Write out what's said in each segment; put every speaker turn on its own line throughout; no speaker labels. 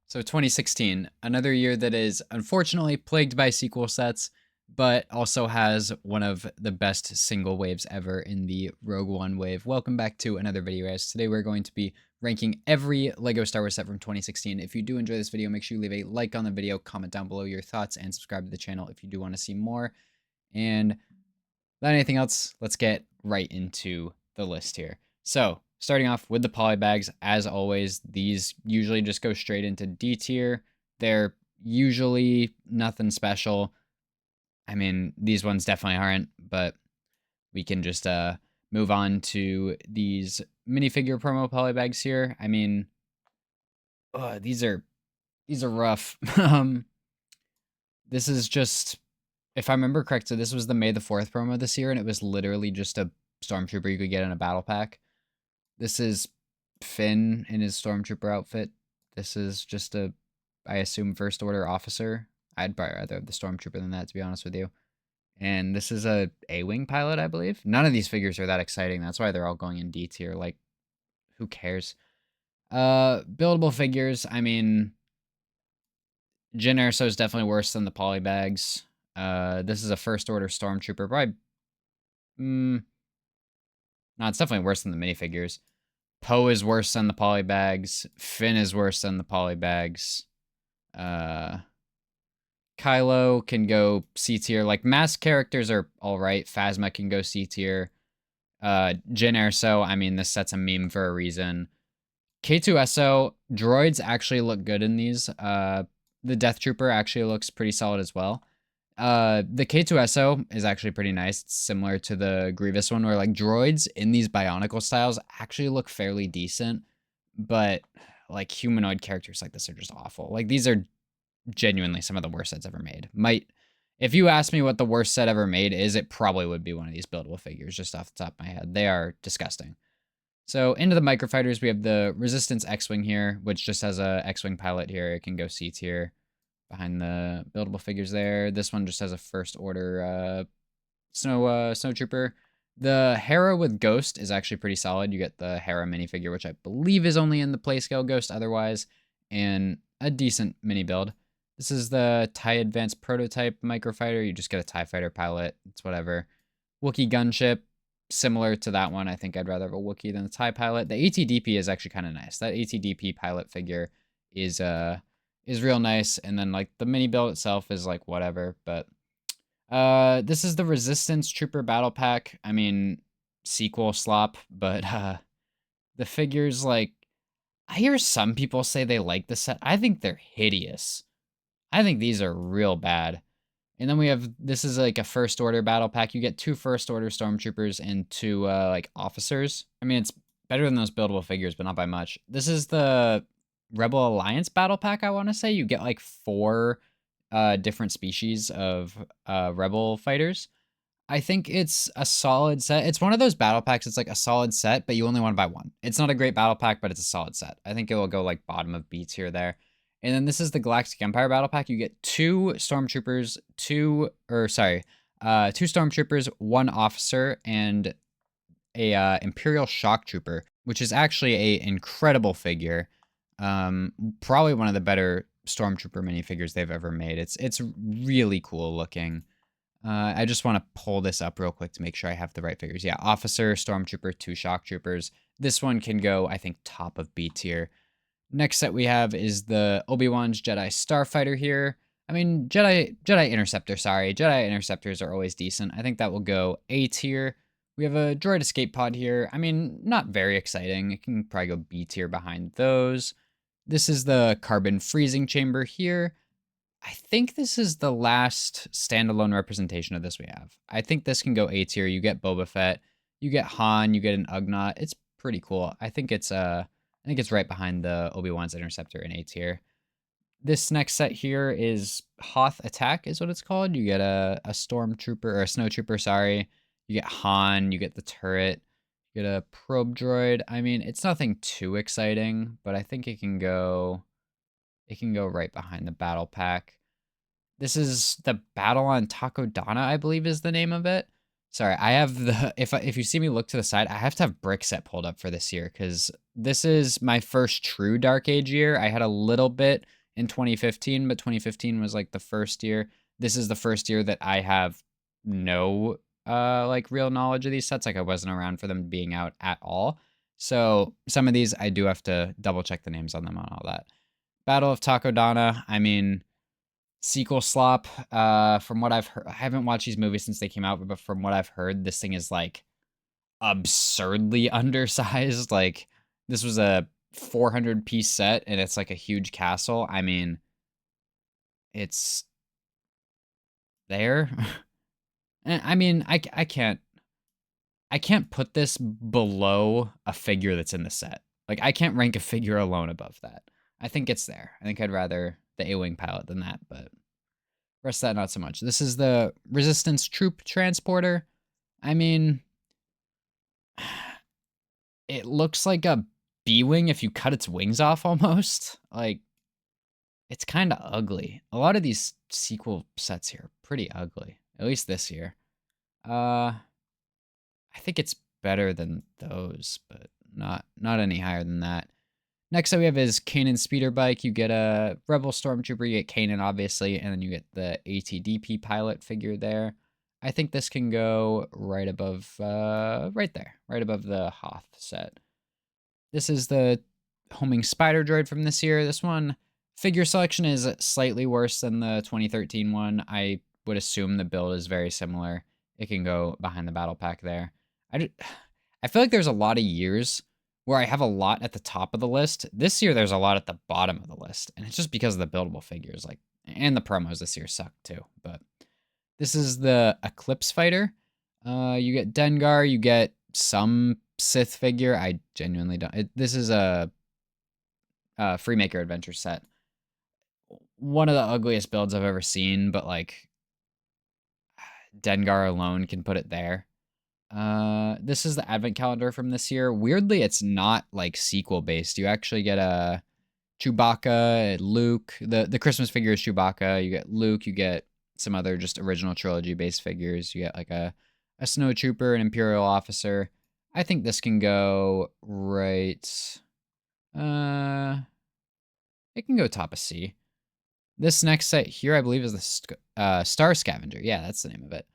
So 2016, another year that is unfortunately plagued by sequel sets, but also has one of the best single waves ever in the Rogue One wave. Welcome back to another video, guys. Today we're going to be ranking every LEGO Star Wars set from 2016. If you do enjoy this video, make sure you leave a like on the video, comment down below your thoughts, and subscribe to the channel if you do want to see more. And without anything else, let's get right into the list here. So, starting off with the polybags, as always, these usually just go straight into D tier. They're usually nothing special. I mean, these ones definitely aren't, but we can just move on to these minifigure promo polybags here. I mean, these are rough. This is just, if I remember correctly, this was the May the 4th promo this year, and it was literally just a Stormtrooper you could get in a battle pack. This is Finn in his Stormtrooper outfit. This is just a, I assume, First Order officer. I'd probably rather have the Stormtrooper than that, to be honest with you. And this is a A-Wing pilot, I believe. None of these figures are that exciting. That's why they're all going in D tier. Like, who cares? Buildable figures. I mean, Jyn Erso is definitely worse than the polybags. This is a First Order Stormtrooper. Probably, no, it's definitely worse than the minifigures. Poe is worse than the polybags. Finn is worse than the polybags. Kylo can go C tier. Like, mask characters are alright. Phasma can go C tier. Jyn Erso, I mean, this set's a meme for a reason. K2SO, droids actually look good in these. The Death Trooper actually looks pretty solid as well. The K2SO is actually pretty nice. It's similar to the Grievous one, where like droids in these Bionicle styles actually look fairly decent, but like humanoid characters like this are just awful. Like, these are genuinely some of the worst sets ever made. If you ask me what the worst set ever made is, it probably would be one of these buildable figures, just off the top of my head. They are disgusting. So into the microfighters, we have the Resistance X-Wing here, which just has a X-Wing pilot here. It can go C tier behind the buildable figures there. This one just has a First Order Snowtrooper. The Hera with Ghost is actually pretty solid. You get the Hera minifigure, which I believe is only in the Playscale Ghost otherwise, and a decent mini build. This is the TIE Advanced Prototype Microfighter. You just get a TIE Fighter pilot. It's whatever. Wookiee Gunship, similar to that one. I think I'd rather have a Wookiee than the TIE pilot. The ATDP is actually kind of nice. That ATDP pilot figure is real nice. And then like the mini build itself is like whatever. But this is the Resistance Trooper Battle Pack. I mean, sequel slop, but the figures, like, I hear some people say they like the set. I think they're hideous. I think these are real bad. And then we have, this is like a First Order battle pack. You get 2 First Order Stormtroopers and 2 like officers. I mean, it's better than those buildable figures, but not by much. This is the Rebel Alliance battle pack, I want to say. You get like 4 different species of Rebel fighters. I think it's a solid set. It's one of those battle packs. It's like a solid set, but you only want to buy one. It's not a great battle pack, but it's a solid set. I think it will go like bottom of B tier there. And then this is the Galactic Empire battle pack. You get 2 stormtroopers, 2 stormtroopers, 1 officer, and a Imperial Shock Trooper, which is actually a incredible figure. Probably one of the better stormtrooper minifigures they've ever made. It's really cool looking. I just want to pull this up real quick to make sure I have the right figures. Yeah, Officer, Stormtrooper, 2 Shock Troopers. This one can go, I think, top of B tier. Next set we have is the Obi-Wan's Jedi Starfighter here. I mean, Jedi Interceptor, sorry. Jedi Interceptors are always decent. I think that will go A tier. We have a Droid Escape Pod here. I mean, not very exciting. It can probably go B tier behind those. This is the Carbon Freezing Chamber here. I think this is the last standalone representation of this we have. I think this can go A tier. You get Boba Fett, you get Han, you get an Ugnaught. It's pretty cool. I think it's right behind the Obi-Wan's Interceptor in A tier. This next set here is Hoth Attack is what it's called. You get a Stormtrooper, or a Snowtrooper, sorry. You get Han, you get the turret, you get a probe droid. I mean, it's nothing too exciting, but I think it can go right behind the battle pack. This is the Battle on Takodana, I believe is the name of it. Sorry, I have the if you see me look to the side, I have to have Brickset pulled up for this year because this is my first true Dark Age year. I had a little bit in 2015, but 2015 was like the first year. This is the first year that I have no like real knowledge of these sets. Like I wasn't around for them being out at all. So some of these I do have to double check the names on them and all that. Battle of Takodana, I mean, sequel slop. From what I've heard, I haven't watched these movies since they came out, but from what I've heard, this thing is like absurdly undersized. Like this was a 400-piece set, and it's like a huge castle. I mean, it's there. I mean, I can't put this below a figure that's in the set. Like I can't rank a figure alone above that. I think it's there. I think I'd rather the A-Wing pilot than that, but rest of that not so much. This is the Resistance Troop Transporter. I mean, it looks like a B-Wing if you cut its wings off almost. Like, it's kind of ugly. A lot of these sequel sets here are pretty ugly, at least this year. I think it's better than those, but not any higher than that. Next up we have is Kanan Speeder Bike. You get a Rebel Stormtrooper, you get Kanan obviously, and then you get the ATDP pilot figure there. I think this can go right above, right there, right above the Hoth set. This is the Homing Spider Droid from this year. This one, figure selection is slightly worse than the 2013 one. I would assume the build is very similar. It can go behind the battle pack there. I feel like there's a lot of years where I have a lot at the top of the list. This year, there's a lot at the bottom of the list, and it's just because of the buildable figures, like, and the promos this year suck too. But this is the Eclipse Fighter. You get Dengar, you get some Sith figure. I genuinely don't. This is a Freemaker Adventure set. One of the ugliest builds I've ever seen, but like Dengar alone can put it there. This is the advent calendar from this year. Weirdly, it's not like sequel based. You actually get a Chewbacca, Luke. The Christmas figure is Chewbacca. You get Luke. You get some other just original trilogy based figures. You get like a snow trooper, an Imperial officer. I think this can go right. It can go top of C. This next set here, I believe, is the Star Scavenger. Yeah, that's the name of it.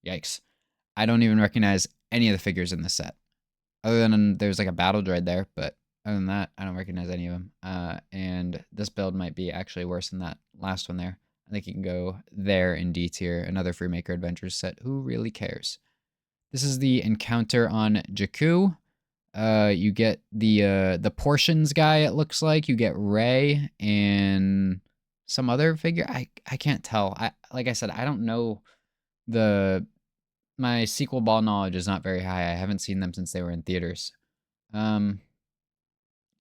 Yikes. I don't even recognize any of the figures in this set. Other than there's like a battle droid there, but other than that, I don't recognize any of them. And this build might be actually worse than that last one there. I think you can go there in D tier. Another Freemaker Adventures set. Who really cares? This is the encounter on Jakku. You get the portions guy, it looks like. You get Rey and some other figure. I can't tell. Like I said, I don't know my sequel ball knowledge is not very high. I haven't seen them since they were in theaters. Better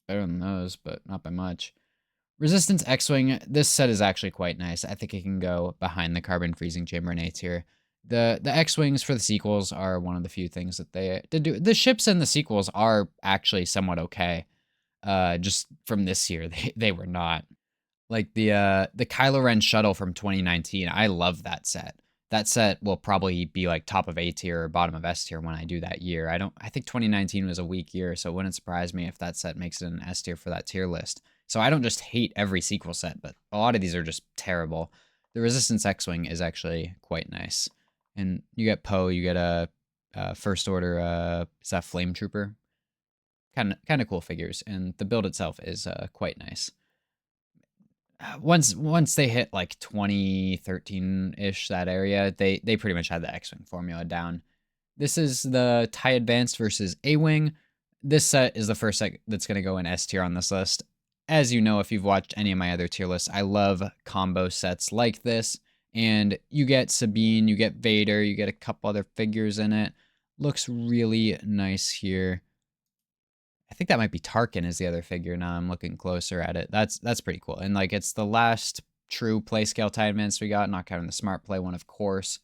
than those, but not by much. Resistance X-Wing, this set is actually quite nice. I think it can go behind the Carbon Freezing Chamber in A tier. The X-Wings for the sequels are one of the few things that they did do. The ships in the sequels are actually somewhat okay. Just from this year, they were not. Like the Kylo Ren shuttle from 2019, I love that set. That set will probably be like top of A tier or bottom of S tier when I do that year. I think 2019 was a weak year, so it wouldn't surprise me if that set makes it an S tier for that tier list. So I don't just hate every sequel set, but a lot of these are just terrible. The Resistance X-Wing is actually quite nice. And you get Poe, you get a First Order, is that Flame Trooper? Kind of cool figures, and the build itself is quite nice. Once they hit like 2013-ish, that area, they pretty much had the X-Wing formula down. This is the TIE Advanced versus A-Wing. This set is the first set that's going to go in S tier on this list. As you know, if you've watched any of my other tier lists, I love combo sets like this. And you get Sabine, you get Vader, you get a couple other figures in it. Looks really nice here. I think that might be Tarkin is the other figure now I'm looking closer at it. That's pretty cool. And like it's the last true play scale TIE Advance we got, not counting the Smart Play one, of course.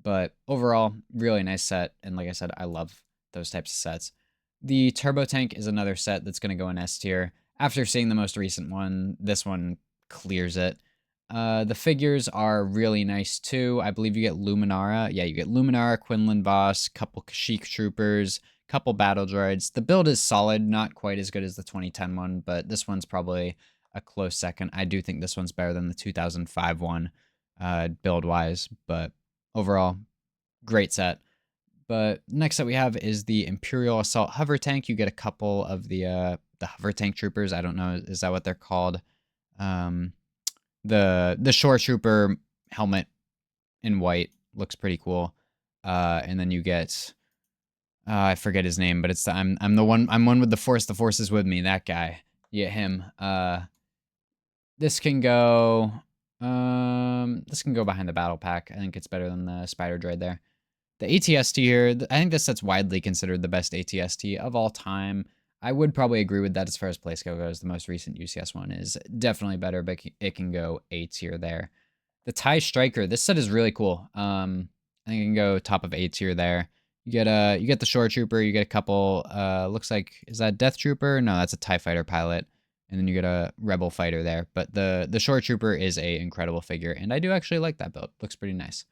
But overall, really nice set. And like I said, I love those types of sets. The Turbo Tank is another set that's going to go in S tier. After seeing the most recent one, this one clears it. The figures are really nice too. I believe you get Luminara. Yeah, you get Luminara, Quinlan Voss, couple Kashyyyk Troopers, couple Battle Droids. The build is solid, not quite as good as the 2010 one, but this one's probably a close second. I do think this one's better than the 2005 one, build-wise, but overall, great set. But next that we have is the Imperial Assault Hover Tank. You get a couple of the Hover Tank Troopers. I don't know, is that what they're called? The Shore Trooper helmet in white looks pretty cool. And then you get I forget his name, but it's I'm one with the Force is with me, that guy. You get him. This can go behind the battle pack. I think it's better than the Spider Droid there. The ATST here, I think this set's widely considered the best ATST of all time. I would probably agree with that as far as Playscale goes. The most recent UCS one is definitely better, but it can go A tier there. The TIE Striker, this set is really cool. I think it can go top of A tier there. You get the Shore Trooper, you get a couple, looks like, is that Death Trooper? No, that's a TIE Fighter pilot. And then you get a Rebel Fighter there. But the Shore Trooper is a incredible figure, and I do actually like that build. Looks pretty nice.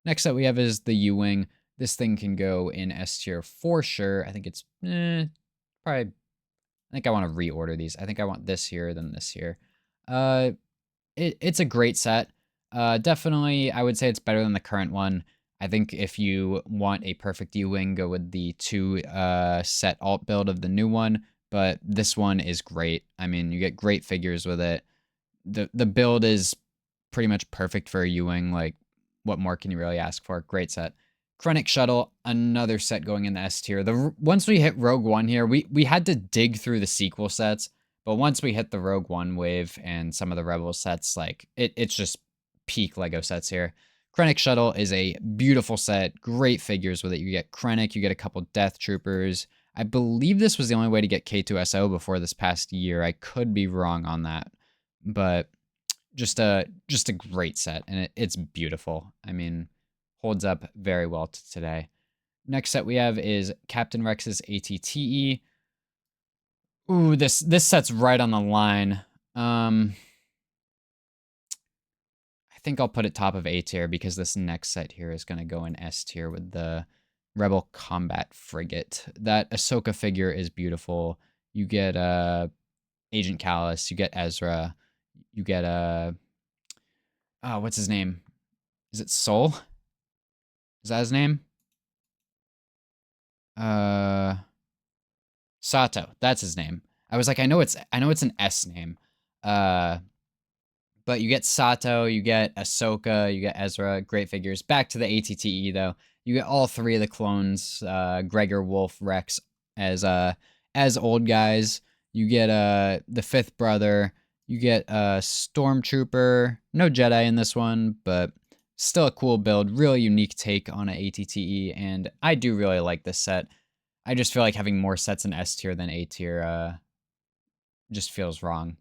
Next up we have is the U-Wing. This thing can go in S tier for sure. I think it's probably. I think I want to reorder these. I think I want this here than this here. It's a great set. Definitely, I would say it's better than the current one. I think if you want a perfect U-Wing, go with the 2 set alt build of the new one. But this one is great. I mean, you get great figures with it. The build is pretty much perfect for a U-Wing. Like, what more can you really ask for? Great set. Krennic Shuttle, another set going in the S tier. Once we hit Rogue One here, we had to dig through the sequel sets, but once we hit the Rogue One wave and some of the Rebel sets, like it's just peak Lego sets here. Krennic Shuttle is a beautiful set, great figures with it. You get Krennic, you get a couple Death Troopers. I believe this was the only way to get K2SO before this past year. I could be wrong on that, but just a great set, and it's beautiful. I mean, holds up very well to today. Next set we have is Captain Rex's ATTE. Ooh, this set's right on the line. I think I'll put it top of A tier because this next set here is going to go in S tier with the Rebel Combat Frigate. That Ahsoka figure is beautiful. You get Agent Kallus, you get Ezra, you get what's his name? Is it Soul? Is that his name? Sato. That's his name. I was like, I know it's an S name. But you get Sato, you get Ahsoka, you get Ezra. Great figures. Back to the ATTE though. You get all 3 of the clones, Gregor, Wolf, Rex as old guys. You get the 5th brother. You get a Stormtrooper. No Jedi in this one, but still a cool build. Really unique take on an ATTE, and I do really like this set. I just feel like having more sets in S tier than A tier just feels wrong.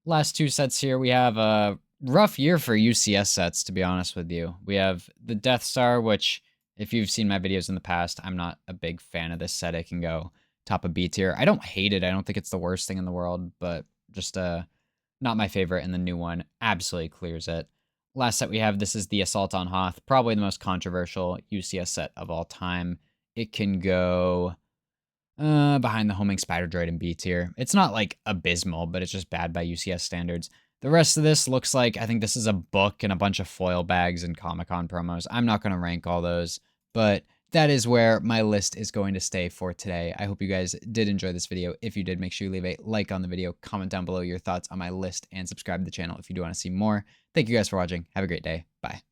Last 2 sets here, we have a rough year for UCS sets, to be honest with you. We have the Death Star, which, if you've seen my videos in the past, I'm not a big fan of this set. It can go top of B tier. I don't hate it. I don't think it's the worst thing in the world, but just not my favorite, and the new one absolutely clears it. Last set we have, this is the Assault on Hoth, probably the most controversial UCS set of all time. It can go behind the Homing Spider Droid in B tier. It's not like abysmal, but it's just bad by UCS standards. The rest of this looks like, I think this is a book and a bunch of foil bags and Comic-Con promos. I'm not going to rank all those, but that is where my list is going to stay for today. I hope you guys did enjoy this video. If you did, make sure you leave a like on the video, comment down below your thoughts on my list, and subscribe to the channel if you do want to see more. Thank you guys for watching. Have a great day. Bye.